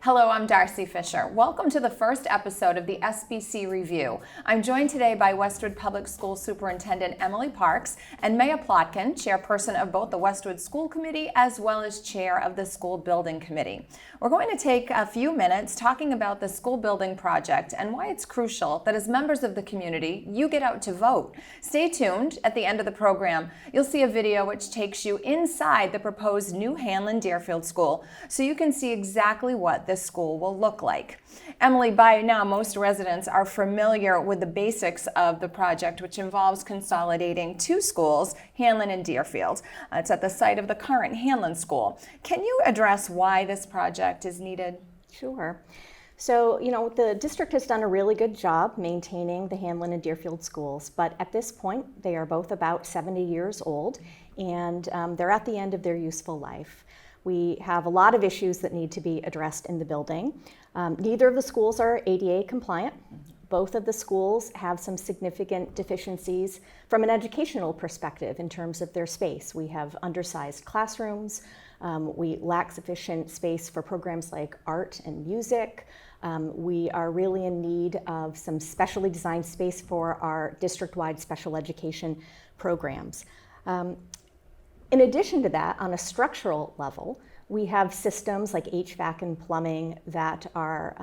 Hello, I'm Darcie Fisher. Welcome to the first episode of the SBC Review. I'm joined today by Westwood Public Schools Superintendent Emily Parks and Maya Plotkin, chairperson of both the Westwood School Committee as well as chair of the School Building Committee. We're going to take a few minutes talking about the school building project and why it's crucial that as members of the community, you get out to vote. Stay tuned. At the end of the program, you'll see a video which takes you inside the proposed new Hanlon-Deerfield School so you can see exactly what this school will look like. Emily, by now most residents are familiar with the basics of the project, which involves consolidating two schools, Hanlon and Deerfield. It's at the site of the current Hanlon School. Can you address why this project is needed? Sure. So, the district has done a really good job maintaining the Hanlon and Deerfield schools, but at this point, they are both about 70 years old, and they're at the end of their useful life. We have a lot of issues that need to be addressed in the building. Neither of the schools are ADA compliant. Both of the schools have some significant deficiencies from an educational perspective in terms of their space. We have undersized classrooms. We lack sufficient space for programs like art and music. We are really in need of some specially designed space for our district-wide special education programs. In addition to that, on a structural level, we have systems like HVAC and plumbing that are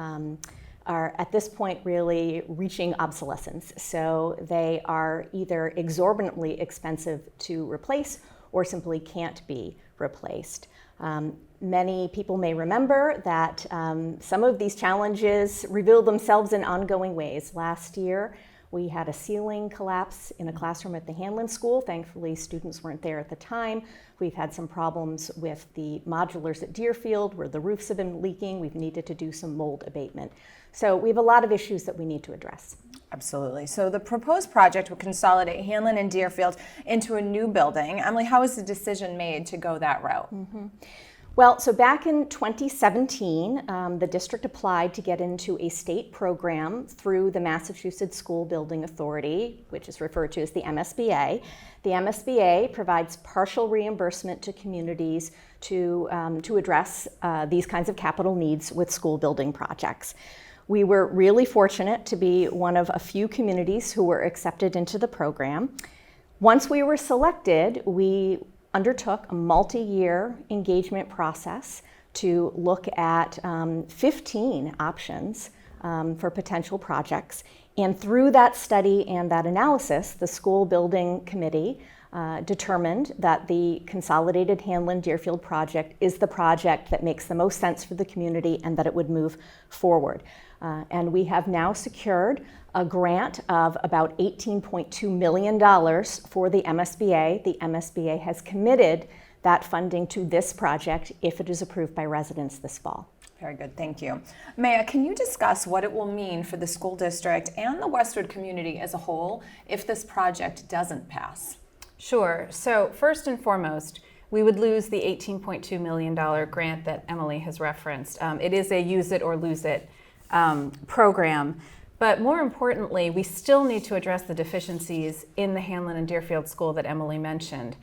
at this point really reaching obsolescence. So they are either exorbitantly expensive to replace or simply can't be replaced. Many people may remember that some of these challenges reveal themselves in ongoing ways. Last year, we had a ceiling collapse in a classroom at the Hanlon School. Thankfully, students weren't there at the time. We've had some problems with the modulars at Deerfield where the roofs have been leaking. We've needed to do some mold abatement. So we have a lot of issues that we need to address. Absolutely. So the proposed project would consolidate Hanlon and Deerfield into a new building. Emily, how was the decision made to go that route? Well, so back in 2017, the district applied to get into a state program through the Massachusetts School Building Authority, which is referred to as the MSBA. The MSBA provides partial reimbursement to communities to address these kinds of capital needs with school building projects. We were really fortunate to be one of a few communities who were accepted into the program. Once we were selected, we undertook a multi-year engagement process to look at 15 options for potential projects. And through that study and that analysis, the School Building Committee determined that the consolidated Hanlon-Deerfield project is the project that makes the most sense for the community and that it would move forward. And we have now secured a grant of about $18.2 million for the MSBA. The MSBA has committed that funding to this project if it is approved by residents this fall. Very good, thank you. Maya, can you discuss what it will mean for the school district and the Westwood community as a whole if this project doesn't pass? Sure. So first and foremost, we would lose the $18.2 million grant that Emily has referenced. It is a use it or lose it program. But more importantly, we still need to address the deficiencies in the Hanlon and Deerfield School that Emily mentioned.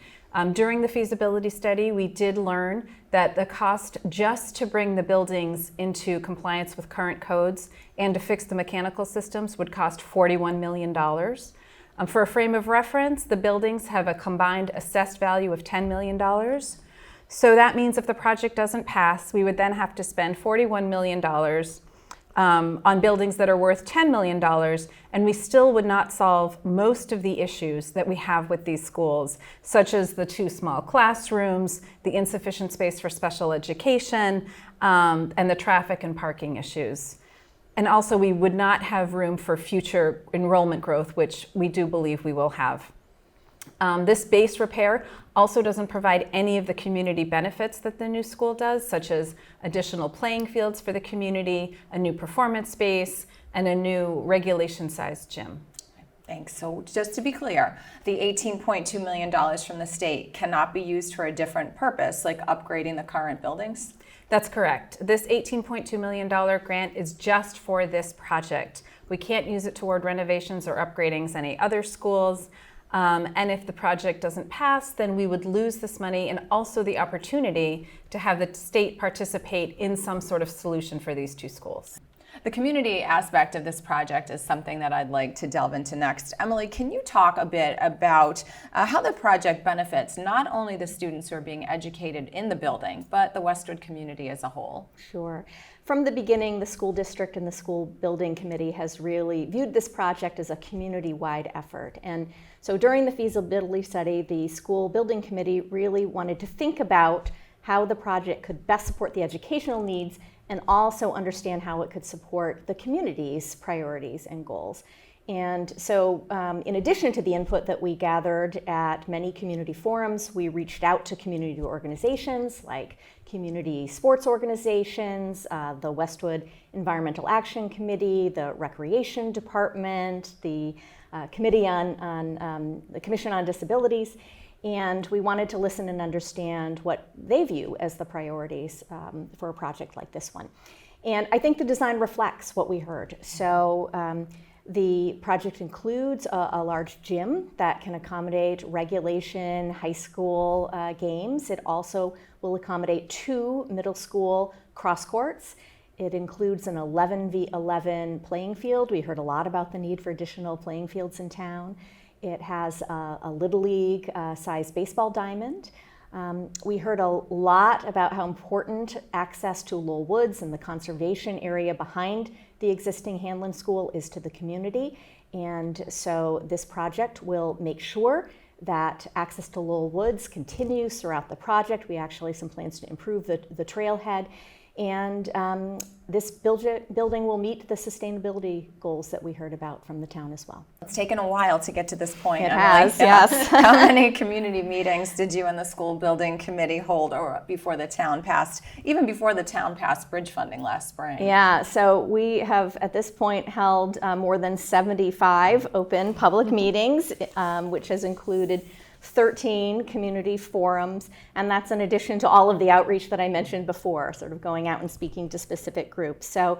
During the feasibility study, we did learn that the cost just to bring the buildings into compliance with current codes and to fix the mechanical systems would cost $41 million. For a frame of reference, the buildings have a combined assessed value of $10 million. So that means if the project doesn't pass, we would then have to spend $41 million on buildings that are worth $10 million, and we still would not solve most of the issues that we have with these schools, such as the too small classrooms, the insufficient space for special education, and the traffic and parking issues. And also, we would not have room for future enrollment growth, which we do believe we will have. This base repair also doesn't provide any of the community benefits that the new school does, such as additional playing fields for the community, a new performance space, and a new regulation-sized gym. Thanks. So just to be clear, the $18.2 million from the state cannot be used for a different purpose, like upgrading the current buildings? That's correct. This $18.2 million grant is just for this project. We can't use it toward renovations or upgradings any other schools. And if the project doesn't pass, then we would lose this money and also the opportunity to have the state participate in some sort of solution for these two schools. The community aspect of this project is something that I'd like to delve into next. Emily, can you talk a bit about how the project benefits not only the students who are being educated in the building, but the Westwood community as a whole? Sure. From the beginning, the school district and the school building committee has really viewed this project as a community-wide effort. And so during the feasibility study, the school building committee really wanted to think about how the project could best support the educational needs and also understand how it could support the community's priorities and goals. And so in addition to the input that we gathered at many community forums, we reached out to community organizations like community sports organizations, the Westwood Environmental Action Committee, the Recreation Department, the Commission on Disabilities, and we wanted to listen and understand what they view as the priorities for a project like this one. And I think the design reflects what we heard. So the project includes a large gym that can accommodate regulation high school games. It also will accommodate 2 middle school cross courts. It includes an 11v11 playing field. We heard a lot about the need for additional playing fields in town. It has a Little League size baseball diamond. We heard a lot about how important access to Lowell Woods and the conservation area behind the existing Hanlon School is to the community. And so this project will make sure that access to Lowell Woods continues throughout the project. We actually have some plans to improve the trailhead. And this building will meet the sustainability goals that we heard about from the town as well. It's taken a while to get to this point. It has, yes. How many community meetings did you and the school building committee hold before the town passed, even before the town passed bridge funding last spring? Yeah, so we have at this point held more than 75 open public meetings, which has included 13 community forums, and that's in addition to all of the outreach that I mentioned before, sort of going out and speaking to specific groups. So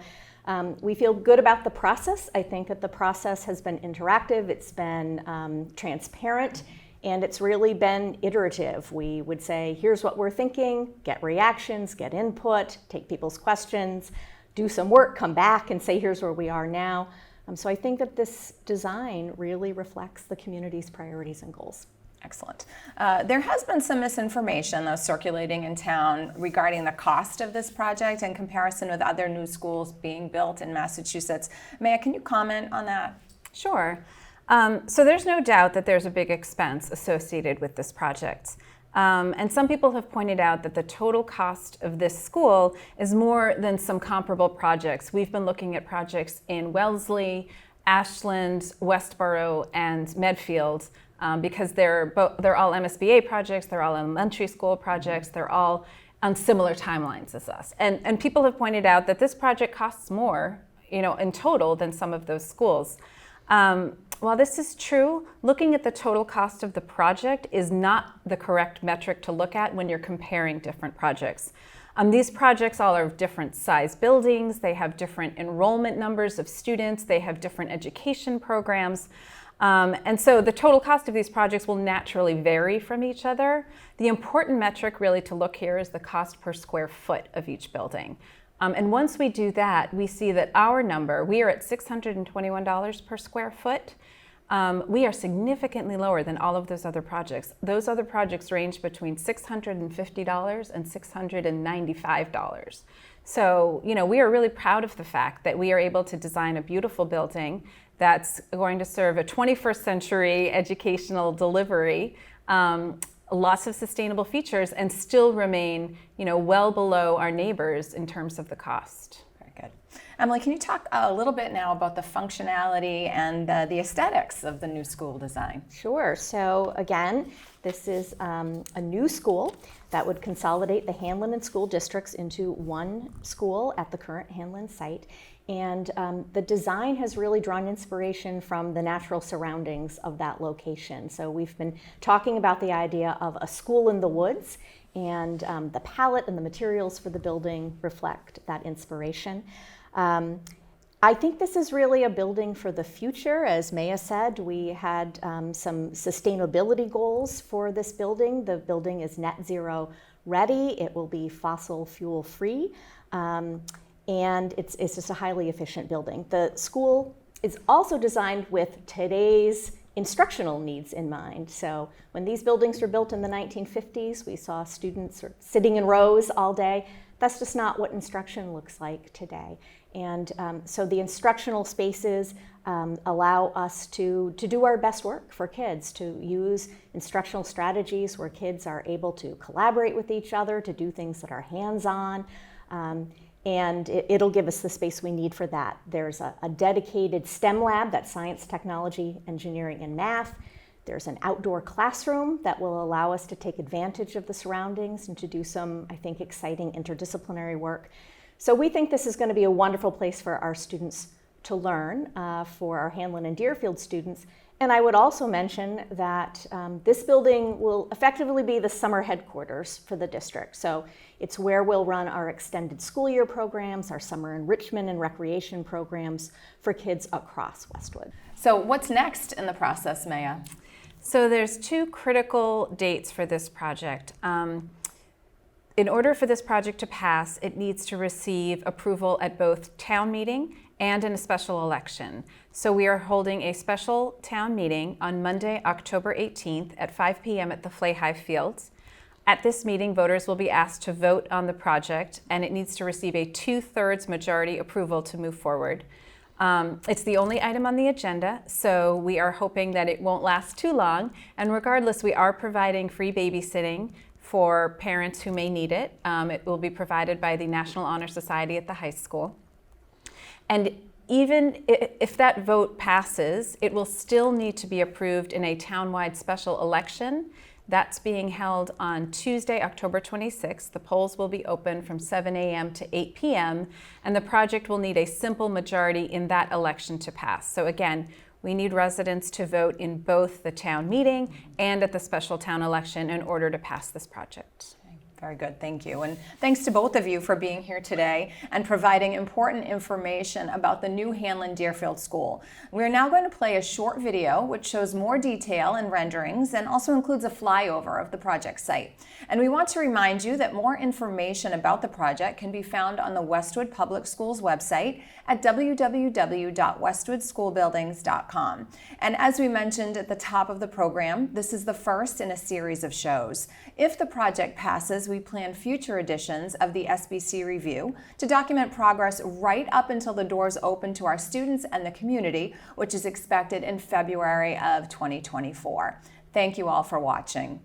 we feel good about the process. I think that the process has been interactive, it's been transparent, and it's really been iterative. We would say, here's what we're thinking, get reactions, get input, take people's questions, do some work, come back and say, here's where we are now. So I think that this design really reflects the community's priorities and goals. Excellent. There has been some misinformation, though, circulating in town regarding the cost of this project in comparison with other new schools being built in Massachusetts. Maya, can you comment on that? Sure. So there's no doubt that there's a big expense associated with this project. And some people have pointed out that the total cost of this school is more than some comparable projects. We've been looking at projects in Wellesley, Ashland, Westboro, and Medfield, because they're all MSBA projects, they're all elementary school projects, they're all on similar timelines as us. And people have pointed out that this project costs more, in total than some of those schools. While this is true, looking at the total cost of the project is not the correct metric to look at when you're comparing different projects. These projects all are of different size buildings, they have different enrollment numbers of students, they have different education programs. And so the total cost of these projects will naturally vary from each other. The important metric really to look here is the cost per square foot of each building. And once we do that, we see that our number, we are at $621 per square foot. We are significantly lower than all of those other projects. Those other projects range between $650 and $695. So, we are really proud of the fact that we are able to design a beautiful building that's going to serve a 21st century educational delivery, lots of sustainable features, and still remain, well below our neighbors in terms of the cost. Very good. Emily, can you talk a little bit now about the functionality and the aesthetics of the new school design? Sure. So again, this is a new school that would consolidate the Hanlon and school districts into one school at the current Hanlon site. And the design has really drawn inspiration from the natural surroundings of that location. So we've been talking about the idea of a school in the woods, and the palette and the materials for the building reflect that inspiration. I think this is really a building for the future. As Maya said, we had some sustainability goals for this building. The building is net zero ready. It will be fossil fuel free. And it's just a highly efficient building. The school is also designed with today's instructional needs in mind. So when these buildings were built in the 1950s, we saw students sitting in rows all day. That's just not what instruction looks like today. And so the instructional spaces allow us to do our best work for kids, to use instructional strategies where kids are able to collaborate with each other, to do things that are hands-on. And it'll give us the space we need for that. There's a dedicated STEM lab, that's science, technology, engineering, and math. There's an outdoor classroom that will allow us to take advantage of the surroundings and to do some, I think, exciting interdisciplinary work. So we think this is going to be a wonderful place for our students to learn, for our Hanlon and Deerfield students. And I would also mention that this building will effectively be the summer headquarters for the district. So it's where we'll run our extended school year programs, our summer enrichment and recreation programs for kids across Westwood. So what's next in the process, Maya? So there's two critical dates for this project. In order for this project to pass, it needs to receive approval at both town meeting and in a special election. So we are holding a special town meeting on Monday, October 18th at 5 p.m. at the Flahive Fields. At this meeting, voters will be asked to vote on the project, and it needs to receive a 2/3 majority approval to move forward. It's the only item on the agenda, so we are hoping that it won't last too long. And regardless, we are providing free babysitting for parents who may need it. It will be provided by the National Honor Society at the high school. And even if that vote passes, it will still need to be approved in a townwide special election. That's being held on Tuesday, October 26th. The polls will be open from 7 a.m. to 8 p.m. and the project will need a simple majority in that election to pass. So again, we need residents to vote in both the town meeting and at the special town election in order to pass this project. Very good, thank you. And thanks to both of you for being here today and providing important information about the new Hanlon Deerfield School. We're now going to play a short video which shows more detail and renderings and also includes a flyover of the project site. And we want to remind you that more information about the project can be found on the Westwood Public Schools website at www.westwoodschoolbuildings.com. And as we mentioned at the top of the program, this is the first in a series of shows. If the project passes, we plan future editions of the SBC Review to document progress right up until the doors open to our students and the community, which is expected in February of 2024. Thank you all for watching.